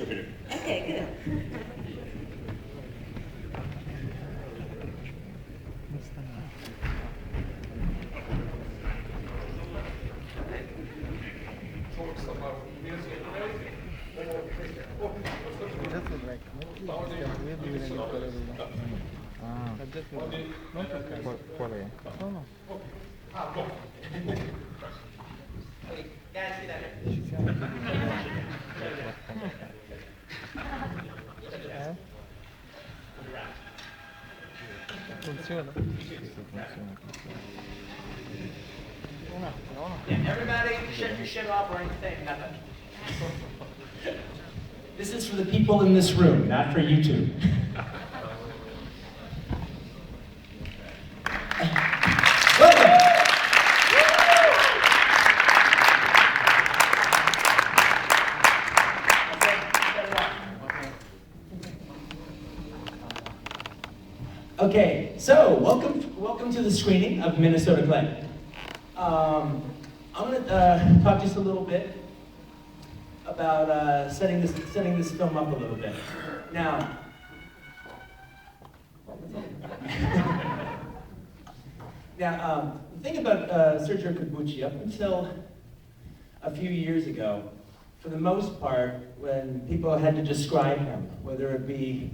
Okay, good. ¿Cuál es? No, no. Funciona. Yeah, everybody, shut your shit off or anything, nothing. This is for the people in this room, not for YouTube. Welcome. Okay, so welcome to the screening of Minnesota Clay. I'm going to talk just a little bit about setting this film up a little bit. Now, the thing about Sergio Corbucci, up until a few years ago, for the most part, when people had to describe him, whether it be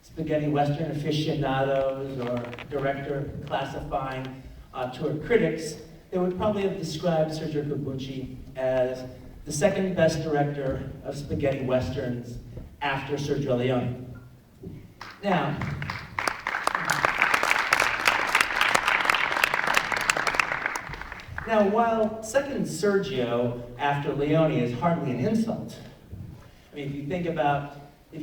spaghetti western aficionados or director classifying auteur critics, they would probably have described Sergio Corbucci as the second best director of spaghetti westerns after Sergio Leone. Now, while second Sergio after Leone is hardly an insult, I mean, if you think about, if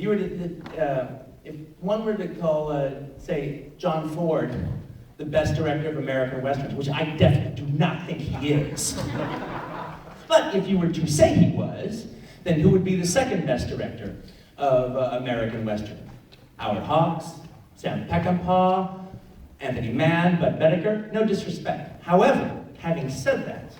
one were to call, say, John Ford the best director of American westerns, which I definitely do not think he is, but if you were to say he was, then who would be the second best director of American western? Howard Hawks, Sam Peckinpah, Anthony Mann, Bud Boetticher? No disrespect. However, having said that,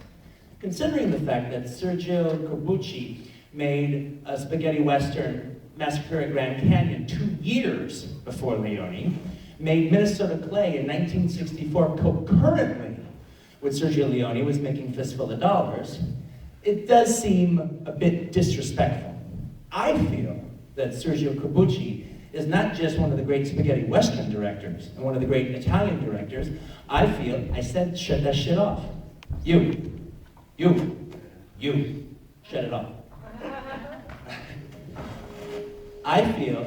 considering the fact that Sergio Corbucci made a spaghetti western, Massacre at Grand Canyon, 2 years before Leone, made Minnesota Clay in 1964 concurrently with Sergio Leone was making Fistful of Dollars, it does seem a bit disrespectful. I feel that Sergio Corbucci is not just one of the great spaghetti western directors and one of the great Italian directors. I feel, I said, shut that shit off. You, shut it off. I feel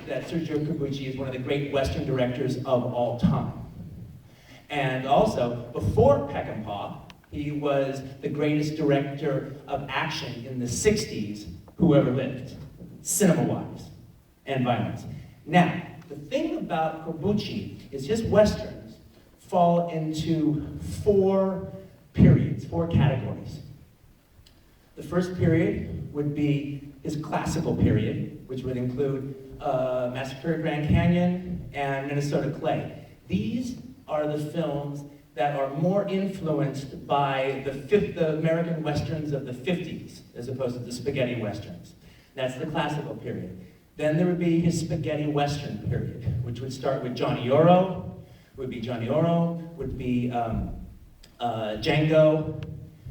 that Sergio Corbucci is one of the great western directors of all time. And also, before Peckinpah, he was the greatest director of action in the 60s who ever lived, cinema-wise and violence. Now, the thing about Corbucci is his westerns fall into 4 periods, 4 categories. The first period would be his classical period, which would include Massacre at Grand Canyon and Minnesota Clay. These are the films that are more influenced by the American westerns of the 50s, as opposed to the spaghetti westerns. That's the classical period. Then there would be his spaghetti western period, which would start with Johnny Oro, would be Django,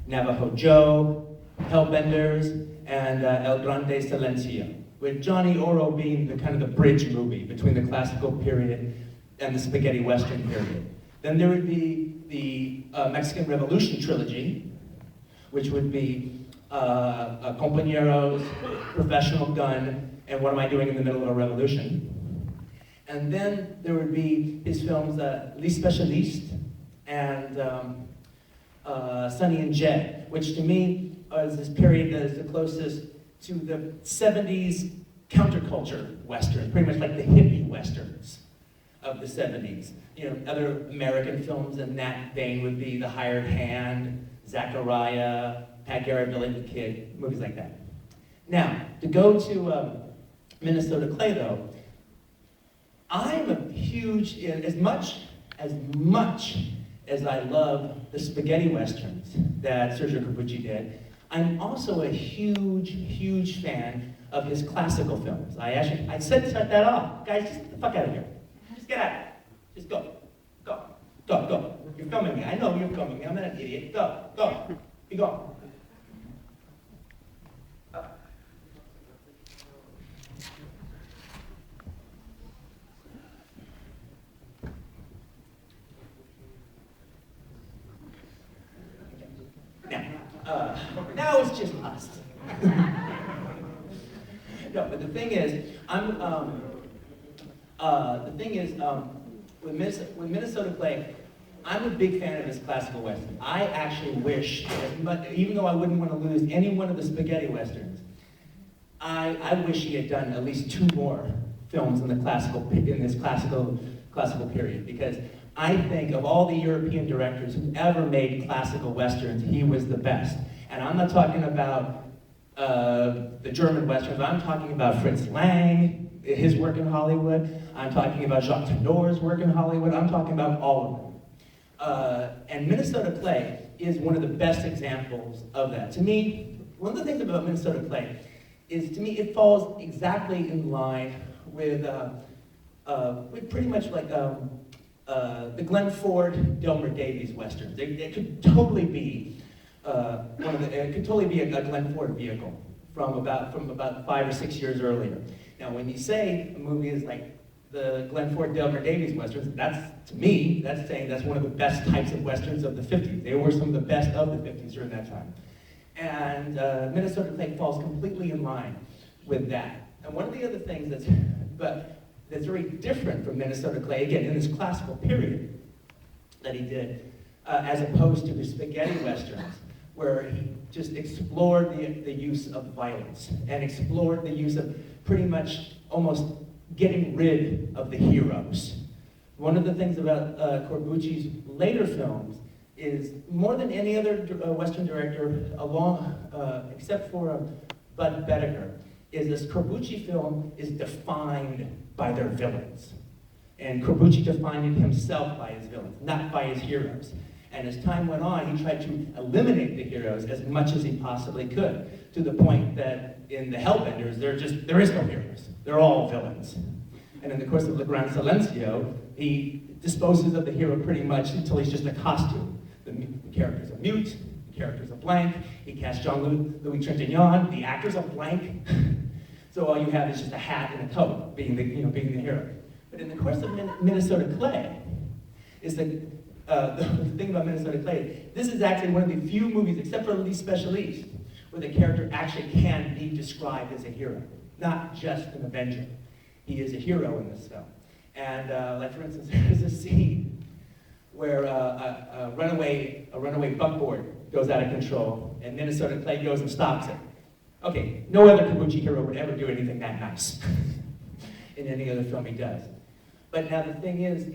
Navajo Joe, Hellbenders, and El Grande Silencio, with Johnny Oro being the kind of the bridge movie between the classical period and the spaghetti western period. Then there would be the Mexican Revolution trilogy, which would be Compañeros, Professional Gun, and What Am I Doing in the Middle of a Revolution? And then there would be his films Les Specialistes and Sonny and Jed, which to me is this period that is the closest to the 70s counterculture westerns, pretty much like the hippie westerns of the 70s. You know, other American films in that vein would be The Hired Hand, Zachariah, Pat Garrett, Billy the Kid, movies like that. Now, to go to Minnesota Clay though, I'm a huge, as much as I love the spaghetti westerns that Sergio Corbucci did, I'm also a huge fan of his classical films. I said to start that off. Guys, just get the fuck out of here. Just get out. Just go. Go. Go. Go. You're filming me. I know you're filming me. I'm not an idiot. Go. Go. Be gone. Now it's just us. No, but the thing is, with Minnesota Clay, I'm a big fan of his classical western. I actually wish, even though I wouldn't want to lose any one of the spaghetti westerns, I wish he had done at least 2 more films in this classical period, because I think of all the European directors who ever made classical westerns, he was the best. And I'm not talking about the German westerns, I'm talking about Fritz Lang, his work in Hollywood, I'm talking about Jacques Tourneur's work in Hollywood, I'm talking about all of them. And Minnesota Clay is one of the best examples of that. To me, one of the things about Minnesota Clay is, to me, it falls exactly in line with pretty much like the Glenn Ford, Delmer Davies westerns. They could totally be a Glenn Ford vehicle from about 5 or 6 years earlier. Now, when you say a movie is like the Glenn Ford, Delmer Davies westerns, to me, that's saying that's one of the best types of westerns of the 50s. They were some of the best of the 50s during that time. And Minnesota Clay falls completely in line with that. And one of the other things that's very different from Minnesota Clay, again, in this classical period that he did, as opposed to the spaghetti westerns, where he just explored the use of violence and explored the use of pretty much almost getting rid of the heroes. One of the things about Corbucci's later films is, more than any other Western director, except for Bud Boetticher, is this Corbucci film is defined by their villains. And Corbucci defined himself by his villains, not by his heroes. And as time went on, he tried to eliminate the heroes as much as he possibly could, to the point that in the Hellbenders, there is no heroes. They're all villains. And in the course of Le Gran Silencio, he disposes of the hero pretty much until he's just a costume. The characters are mute, the characters are blank. He cast Jean-Louis Trintignant, the actors are blank. So all you have is just a hat and a coat being the hero. But in the course of Minnesota Clay, is the thing about Minnesota Clay, this is actually one of the few movies, except for Les Specialistes, where the character actually can be described as a hero, not just an Avenger. He is a hero in this film. And like, for instance, there's a scene where a runaway buckboard goes out of control, and Minnesota Clay goes and stops it. Okay, no other Corbucci hero would ever do anything that nice in any other film he does. But now the thing is,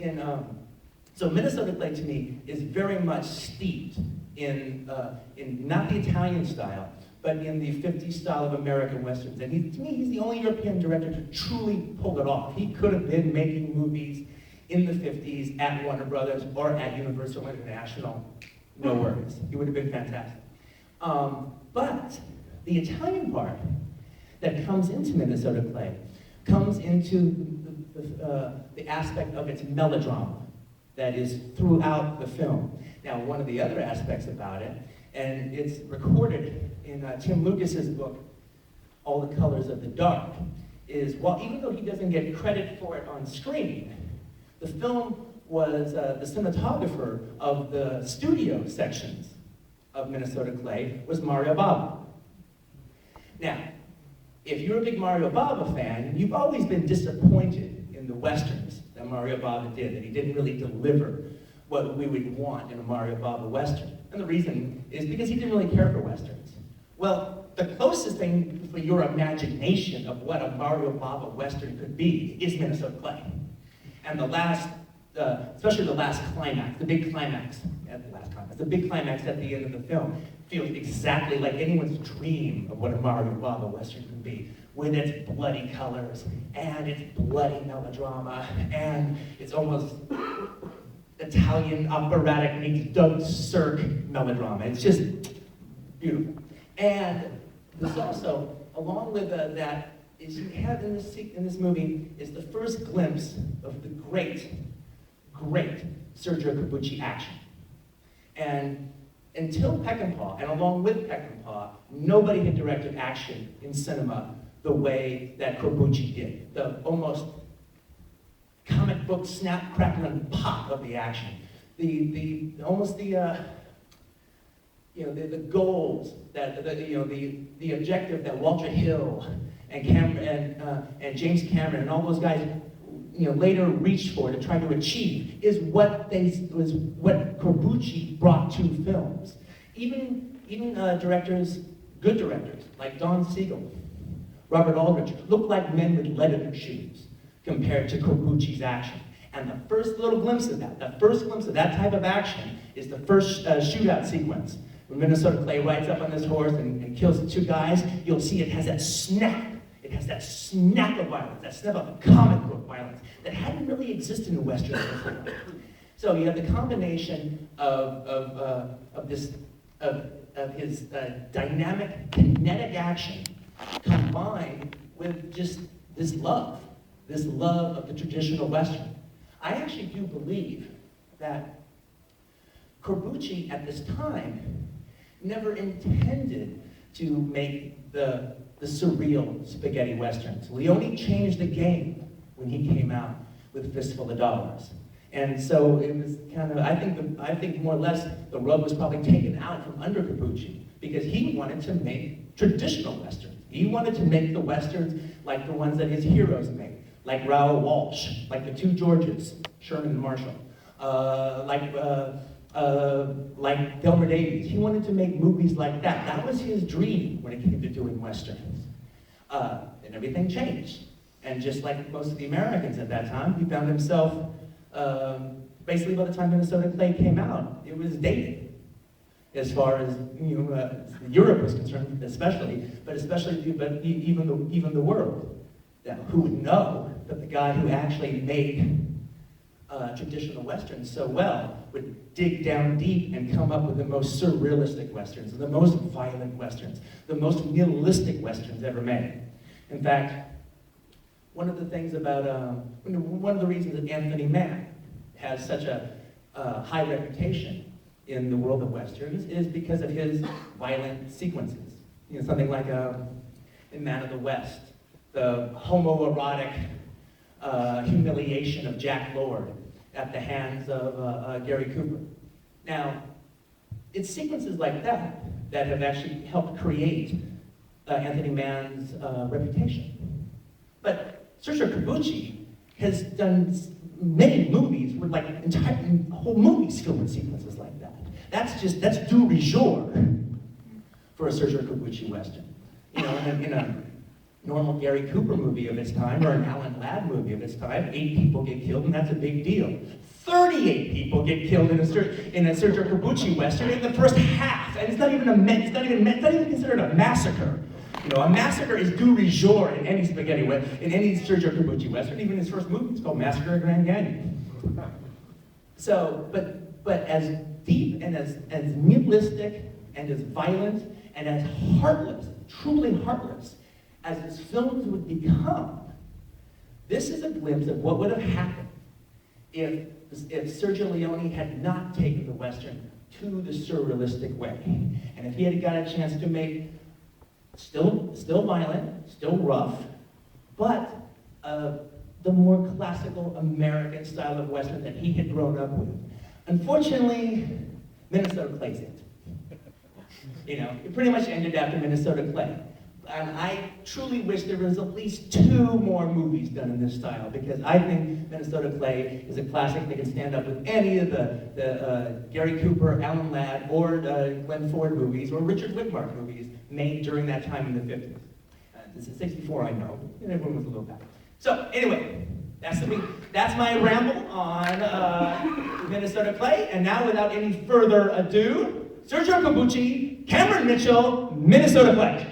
so Minnesota Clay to me is very much steeped in not the Italian style, but in the 50s style of American Westerns. And to me, he's the only European director to truly pull it off. He could have been making movies in the 50s at Warner Brothers or at Universal International. No worries. He would have been fantastic. But the Italian part that comes into Minnesota Clay comes into the aspect of its melodrama that is throughout the film. Now, one of the other aspects about it, and it's recorded in Tim Lucas's book, All the Colors of the Dark, is, even though he doesn't get credit for it on screen, the film was the cinematographer of the studio sections of Minnesota Clay was Mario Bava. Now, if you're a big Mario Bava fan, you've always been disappointed in the westerns that Mario Bava did, that he didn't really deliver what we would want in a Mario Bava western. And the reason is because he didn't really care for westerns. Well, the closest thing for your imagination of what a Mario Bava western could be is Minnesota Clay. And the last, especially the last climax, the big climax at the end of the film feels exactly like anyone's dream of what a Mario Bava western can be, with its bloody colors and its bloody melodrama and it's almost Italian operatic meets Doug Sirk melodrama. It's just beautiful. And there's also, along with that is you have in this movie is the first glimpse of the great Sergio Corbucci action. And until Peckinpah, and along with Peckinpah, nobody had directed action in cinema the way that Corbucci did. The almost comic book snap, crackle, and pop of the action. The goals, the objective that Walter Hill and James Cameron and all those guys later reached for to try to achieve is what Corbucci brought to films. Even directors, good directors like Don Siegel, Robert Aldrich, look like men with lead in their shoes compared to Corbucci's action. And the first little glimpse of that, type of action is the first shootout sequence. When Minnesota Clay rides up on this horse and kills the two guys, you'll see it has that snap. It has that snap of violence, that snap of comic book violence that hadn't really existed in Westerns before. So you have the combination of his dynamic, kinetic action combined with just this love of the traditional Western. I actually do believe that Corbucci at this time never intended to make the surreal spaghetti westerns. Leone changed the game when he came out with Fistful of Dollars. And so it was kind of, I think more or less the rug was probably taken out from under Corbucci because he wanted to make traditional westerns. He wanted to make the westerns like the ones that his heroes made, like Raoul Walsh, like the Two Georges, Sherman and Marshall, like Delmer Davies. He wanted to make movies like that. That was his dream when it came to doing westerns. And everything changed. And just like most of the Americans at that time, he found himself, basically by the time Minnesota Clay came out, it was dated. As far as Europe was concerned, especially, but even the world. Now, who would know that the guy who actually made traditional westerns so well would dig down deep and come up with the most surrealistic westerns, the most violent westerns, the most nihilistic westerns ever made. In fact, one of the things about one of the reasons that Anthony Mann has such a high reputation in the world of westerns is because of his violent sequences. Something like in Man of the West, the homoerotic humiliation of Jack Lord at the hands of Gary Cooper. Now, it's sequences like that that have actually helped create Anthony Mann's reputation. But Sergio Corbucci has done many movies with like entire whole movies filled with sequences like that. That's du rigueur for a Sergio Corbucci Western. In a normal Gary Cooper movie of its time, or an Alan Ladd movie of its time, 8 people get killed, and that's a big deal. 38 people get killed in a Sergio Corbucci Western in the first half, and it's not even considered a massacre. A massacre is du rigueur in any Sergio Corbucci Western. Even his first movie, it's called Massacre at Grand Canyon. So, but as deep and as nihilistic and as violent and as heartless, truly heartless, as his films would become, this is a glimpse of what would have happened if Sergio Leone had not taken the Western to the surrealistic way. And if he had got a chance to make still violent, still rough, but the more classical American style of Western that he had grown up with. Unfortunately, Minnesota Clay's it. It pretty much ended after Minnesota Clay. And I truly wish there was at least 2 more movies done in this style, because I think Minnesota Clay is a classic that can stand up with any of the Gary Cooper, Alan Ladd, or Glenn Ford movies, or Richard Widmark movies made during that time in the 50s. This is 64, I know, and everyone was a little back. So anyway, that's my ramble on Minnesota Clay, and now without any further ado, Sergio Corbucci, Cameron Mitchell, Minnesota Clay.